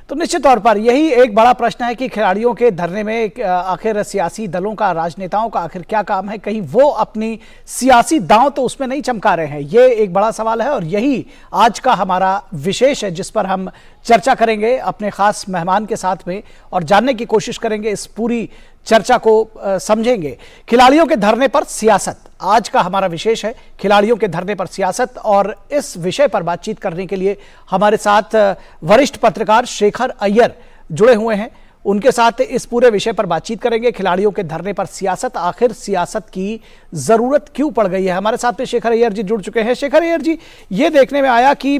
तो निश्चित तौर पर यही एक बड़ा प्रश्न है कि खिलाड़ियों के धरने में आखिर सियासी दलों का, राजनेताओं का आखिर क्या काम है? कहीं वो अपनी सियासी दांव तो उसमें नहीं चमका रहे हैं? ये एक बड़ा सवाल है और यही आज का हमारा विशेष है, जिस पर हम चर्चा करेंगे अपने खास मेहमान के साथ में और जानने की कोशिश करेंगे, इस पूरी चर्चा को समझेंगे। खिलाड़ियों के धरने पर सियासत आज का हमारा विशेष है, खिलाड़ियों के धरने पर सियासत। और इस विषय पर बातचीत करने के लिए हमारे साथ वरिष्ठ पत्रकार शेखर अय्यर जुड़े हुए हैं। उनके साथ इस पूरे विषय पर बातचीत करेंगे। खिलाड़ियों के धरने पर सियासत, आखिर सियासत की जरूरत क्यों पड़ गई है? हमारे साथ में शेखर अय्यर जी जुड़ चुके हैं। शेखर अय्यर जी, ये देखने में आया कि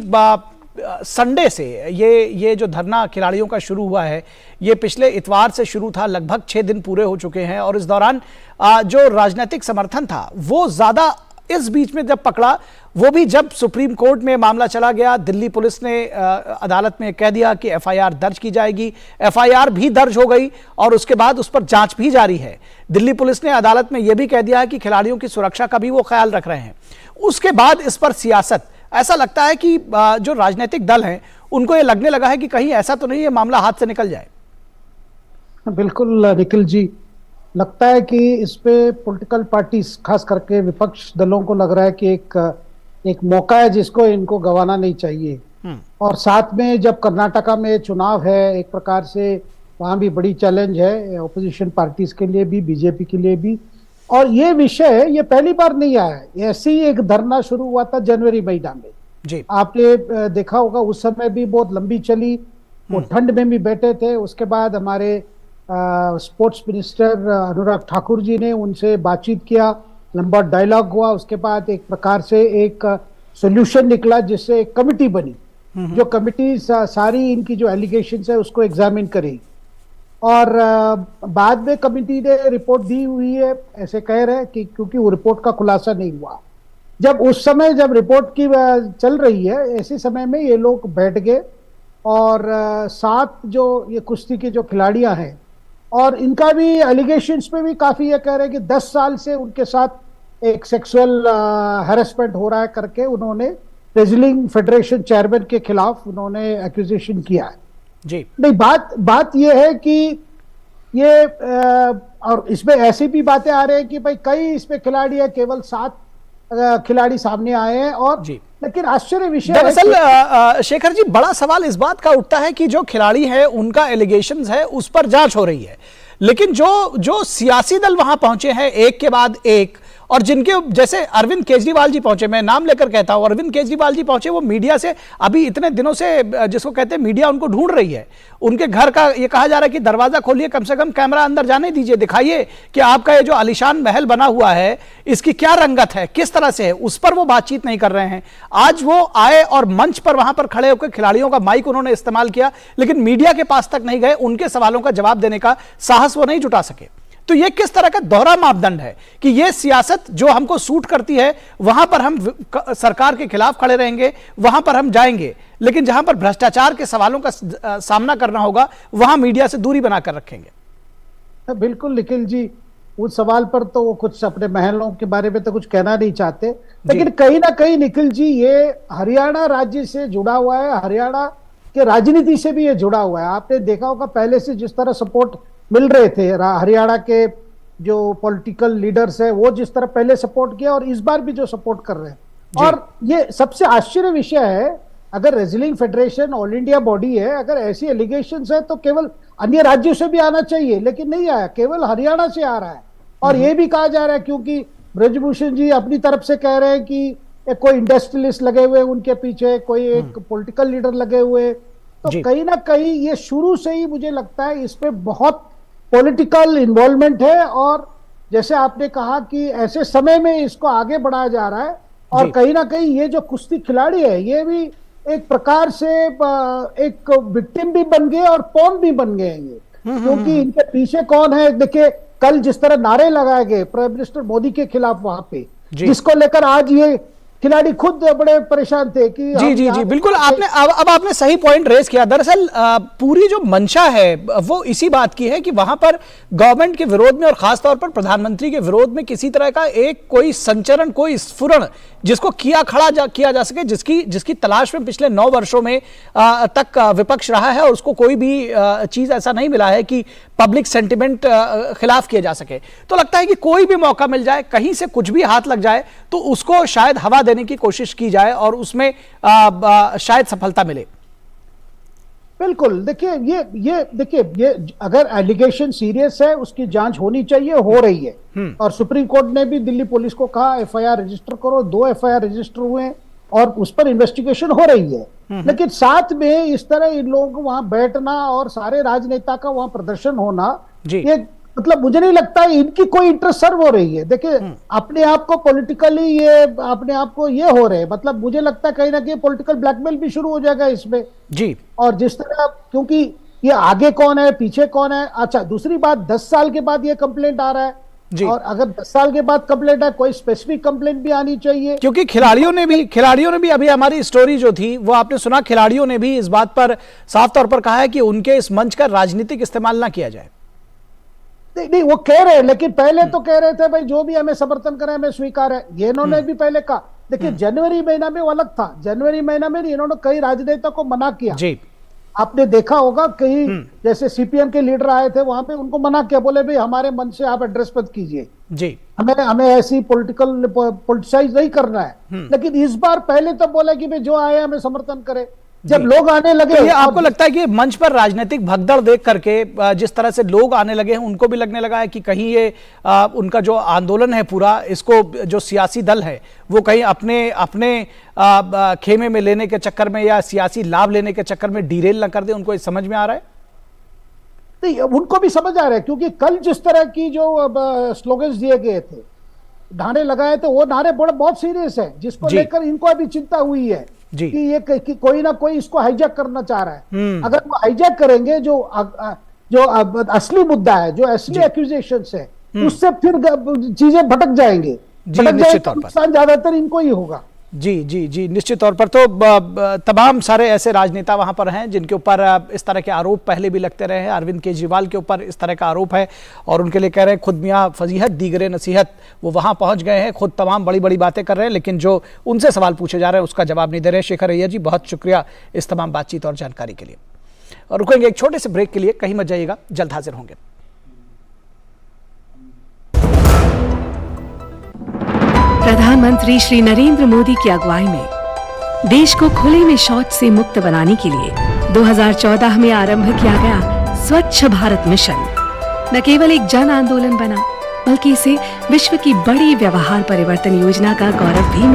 संडे से ये जो धरना खिलाड़ियों का शुरू हुआ है, ये पिछले इतवार से शुरू था, लगभग 6 दिन पूरे हो चुके हैं और इस दौरान जो राजनीतिक समर्थन था वो ज्यादा इस बीच में जब पकड़ा, वो भी जब सुप्रीम कोर्ट में मामला चला गया। दिल्ली पुलिस ने अदालत में कह दिया कि एफआईआर दर्ज की जाएगी। एफआईआर भी दर्ज हो गई और उसके बाद उस पर जांच भी जारी है। दिल्ली पुलिस ने अदालत में यह भी कह दिया है कि खिलाड़ियों की सुरक्षा का भी वो ख्याल रख रहे हैं। उसके बाद इस पर सियासत, ऐसा लगता है कि जो राजनीतिक दल हैं उनको ये लगने लगा है कि कहीं ऐसा तो नहीं ये मामला हाथ से निकल जाए। बिल्कुल निखिल जी, लगता है कि इस पे पॉलिटिकल पार्टीज, खास करके विपक्ष दलों को लग रहा है कि एक मौका है जिसको इनको गंवाना नहीं चाहिए। और साथ में जब कर्नाटका में चुनाव है, एक प्रकार से वहां भी बड़ी चैलेंज है ऑपोजिशन पार्टीज के लिए भी, बीजेपी के लिए भी। और ये विषय ये पहली बार नहीं आया है, ऐसे ही एक धरना शुरू हुआ था जनवरी महीना में जी। आपने देखा होगा, उस समय भी बहुत लंबी चली, वो ठंड में भी बैठे थे। उसके बाद हमारे स्पोर्ट्स मिनिस्टर अनुराग ठाकुर जी ने उनसे बातचीत किया, लंबा डायलॉग हुआ। उसके बाद एक प्रकार से एक सोल्यूशन निकला, जिससे एक कमिटी बनी, जो कमिटी सारी इनकी जो एलिगेशंस है उसको एग्जामिन करेगी। और बाद में कमिटी ने रिपोर्ट दी हुई है, ऐसे कह रहे हैं कि क्योंकि वो रिपोर्ट का खुलासा नहीं हुआ। जब उस समय जब रिपोर्ट की चल रही है, ऐसे समय में ये लोग बैठ गए और 7 जो ये कुश्ती के जो खिलाड़ियां हैं, और इनका भी एलिगेशंस पे भी काफी ये कह रहे हैं कि 10 साल से उनके साथ एक सेक्सुअल हैरेसमेंट हो रहा है करके उन्होंने रेसलिंग फेडरेशन चेयरमैन के खिलाफ उन्होंने एक्यूजेशन किया है जी। नहीं, बात ये है कि ये और इसमें ऐसी भी बातें आ रही है कि भाई कई इसमें खिलाड़ी है, केवल 7 खिलाड़ी सामने आए हैं। और जी, लेकिन आश्चर्य विषय दरअसल शेखर जी, बड़ा सवाल इस बात का उठता है कि जो खिलाड़ी है उनका एलिगेशंस है, उस पर जांच हो रही है, लेकिन जो सियासी दल वहां पहुंचे हैं एक के बाद एक, और जिनके जैसे अरविंद केजरीवाल जी पहुंचे, मैं नाम लेकर कहता हूं, अरविंद केजरीवाल जी पहुंचे, वो मीडिया से अभी इतने दिनों से, जिसको कहते हैं मीडिया उनको ढूंढ रही है। उनके घर का ये कहा जा रहा है कि दरवाजा खोलिए, कम से कम कैमरा अंदर जाने दीजिए, दिखाइए कि आपका ये जो आलीशान महल बना हुआ है इसकी क्या रंगत है, किस तरह से है, उस पर वो बातचीत नहीं कर रहे हैं। आज वो आए और मंच पर वहां पर खड़े होकर खिलाड़ियों का माइक उन्होंने इस्तेमाल किया, लेकिन मीडिया के पास तक नहीं गए, उनके सवालों का जवाब देने का साहस वो नहीं जुटा सके। तो ये किस तरह का दोहरा मापदंड है कि ये सियासत जो हमको सूट करती है वहां पर हम सरकार के खिलाफ खड़े रहेंगे, वहां पर हम जाएंगे, लेकिन जहां पर भ्रष्टाचार के सवालों का सामना करना होगा वहां मीडिया से दूरी बनाकर रखेंगे। बिल्कुल निखिल जी, उस सवाल पर तो वो कुछ अपने महलों के बारे में तो कुछ कहना नहीं चाहते, लेकिन कहीं ना कहीं निखिल जी ये हरियाणा राज्य से जुड़ा हुआ है, हरियाणा के राजनीति से भी ये जुड़ा हुआ है। आपने देखा होगा पहले से जिस तरह सपोर्ट मिल रहे थे हरियाणा के जो पॉलिटिकल लीडर्स है, वो जिस तरह पहले सपोर्ट किया और इस बार भी जो सपोर्ट कर रहे हैं। और ये सबसे आश्चर्य विषय है, अगर wrestling federation all India body है, अगर ऐसी एलिगेशंस है तो केवल अन्य राज्यों से भी आना चाहिए, लेकिन नहीं आया, केवल हरियाणा से आ रहा है। और ये भी कहा जा रहा है, क्योंकि ब्रजभूषण जी अपनी तरफ से कह रहे हैं कि कोई इंडस्ट्रियलिस्ट लगे हुए उनके पीछे, कोई एक पॉलिटिकल लीडर लगे हुए, तो कहीं ना कहीं ये शुरू से ही मुझे लगता है इसमें बहुत पॉलिटिकल इन्वॉल्वमेंट है। और जैसे आपने कहा कि ऐसे समय में इसको आगे बढ़ाया जा रहा है, और कहीं ना कहीं ये जो कुश्ती खिलाड़ी है ये भी एक प्रकार से एक विक्टिम भी बन गए और पॉन भी बन गए हैं, क्योंकि इनके पीछे कौन है। देखिए कल जिस तरह नारे लगाए गए प्राइम मिनिस्टर मोदी के खिलाफ वहां पे, जिसको लेकर आज ये खिलाड़ी खुद बड़े परेशान थे कि जी जी जी बिल्कुल, आपने अब आपने सही पॉइंट रेज किया। दरअसल पूरी जो मंशा है वो इसी बात की है कि वहां पर गवर्नमेंट के विरोध में और खासतौर पर प्रधानमंत्री के विरोध में किसी तरह का एक कोई संचरण, कोई स्फुरण जिसको किया जा सके, जिसकी तलाश में पिछले 9 वर्षों में तक विपक्ष रहा है और उसको कोई भी चीज ऐसा नहीं मिला है कि पब्लिक सेंटिमेंट खिलाफ किया जा सके। तो लगता है कि कोई भी मौका मिल जाए, कहीं से कुछ भी हाथ लग जाए तो उसको शायद हवा देने की कोशिश की जाए और उसमें शायद सफलता मिले। बिल्कुल, देखिए ये अगर एलिगेशन सीरियस है उसकी जांच होनी चाहिए, हो रही है। और सुप्रीम कोर्ट ने भी दिल्ली पुलिस को कहा एफआईआर रजिस्टर करो, 2 एफआईआर रजिस्टर हुए हैं और उस पर इन्वेस्टिगेशन हो रही है। लेकिन साथ में इस तरह इन लोगों को वहां बैठना और सारे राजनेता का वहां प्रदर्शन होना, ये मतलब मुझे नहीं लगता है इनकी कोई इंटरेस्ट सर्व हो रही है। देखिए अपने आप को पॉलिटिकली ये अपने आप को ये हो रहे हैं, मतलब मुझे लगता है कहीं ना कहीं पॉलिटिकल ब्लैकमेल भी शुरू हो जाएगा इसमें जी। और जिस तरह, क्योंकि ये आगे कौन है पीछे कौन है। अच्छा, दूसरी बात, 10 साल के बाद ये कंप्लेंट आ रहा है जी। और अगर 10 साल के बाद कंप्लेंट है, कोई स्पेसिफिक कंप्लेंट भी आनी चाहिए, क्योंकि खिलाड़ियों ने भी अभी हमारी स्टोरी जो थी वो आपने सुना, खिलाड़ियों ने भी इस बात पर साफ तौर पर कहा है कि उनके इस मंच का राजनीतिक इस्तेमाल ना किया जाए। नहीं, वो कह रहे हैं, लेकिन पहले तो कह रहे थे भाई जो भी हमें समर्थन करे हमें स्वीकार है, ये इन्होंने भी पहले कहा। देखिए जनवरी महीना में वो अलग था, जनवरी महीना में इन्होंने कई राजनेता को मना किया जी। आपने देखा होगा कई जैसे सीपीएम के लीडर आए थे वहां पे, उनको मना किया, बोले भाई हमारे मन से आप एड्रेस मत कीजिए जी, हमें ऐसी पॉलिटिसाइज नहीं करना है। लेकिन इस बार पहले तो बोला कि भाई जो आए हमें समर्थन करे, जब लोग आने लगे। तो ये आपको लगता है कि मंच पर राजनीतिक भगदड़ देख करके जिस तरह से लोग आने लगे हैं, उनको भी लगने लगा है कि कहीं ये उनका जो आंदोलन है पूरा, इसको जो सियासी दल है वो कहीं अपने खेमे में लेने के चक्कर में या सियासी लाभ लेने के चक्कर में डीरेल ना कर दे, उनको समझ में आ रहा है? नहीं, उनको भी समझ आ रहा है, क्योंकि कल जिस तरह की जो स्लोगन्स दिए गए थे, नारे लगाए थे, वो नारे बहुत सीरियस है, जिसको लेकर इनको अभी चिंता हुई है जी। कि ये कि कोई ना कोई इसको हाईजैक करना चाह रहा है। अगर वो हाईजैक करेंगे, जो असली मुद्दा है, जो असली एक्यूजेशंस है, उससे फिर चीजें भटक जाएंगे, नुकसान ज्यादातर इनको ही होगा। जी जी जी, निश्चित तौर पर। तो तमाम सारे ऐसे राजनेता वहां पर हैं जिनके ऊपर इस तरह के आरोप पहले भी लगते रहे हैं। अरविंद केजरीवाल के ऊपर इस तरह का आरोप है और उनके लिए कह रहे हैं खुद मियां फजीहत दीगरे नसीहत, वो वहां पहुंच गए हैं, खुद तमाम बड़ी बड़ी बातें कर रहे हैं, लेकिन जो उनसे सवाल पूछे जा रहे हैं उसका जवाब नहीं दे रहे हैं। शेखर अय्यर जी, बहुत शुक्रिया इस तमाम बातचीत और जानकारी के लिए। और रुकेंगे एक छोटे से ब्रेक के लिए, कहीं मत जाइएगा, जल्द हाजिर होंगे। प्रधानमंत्री श्री नरेंद्र मोदी की अगुवाई में देश को खुले में शौच से मुक्त बनाने के लिए 2014 में आरंभ किया गया स्वच्छ भारत मिशन न केवल एक जन आंदोलन बना, बल्कि इसे विश्व की बड़ी व्यवहार परिवर्तन योजना का गौरव भी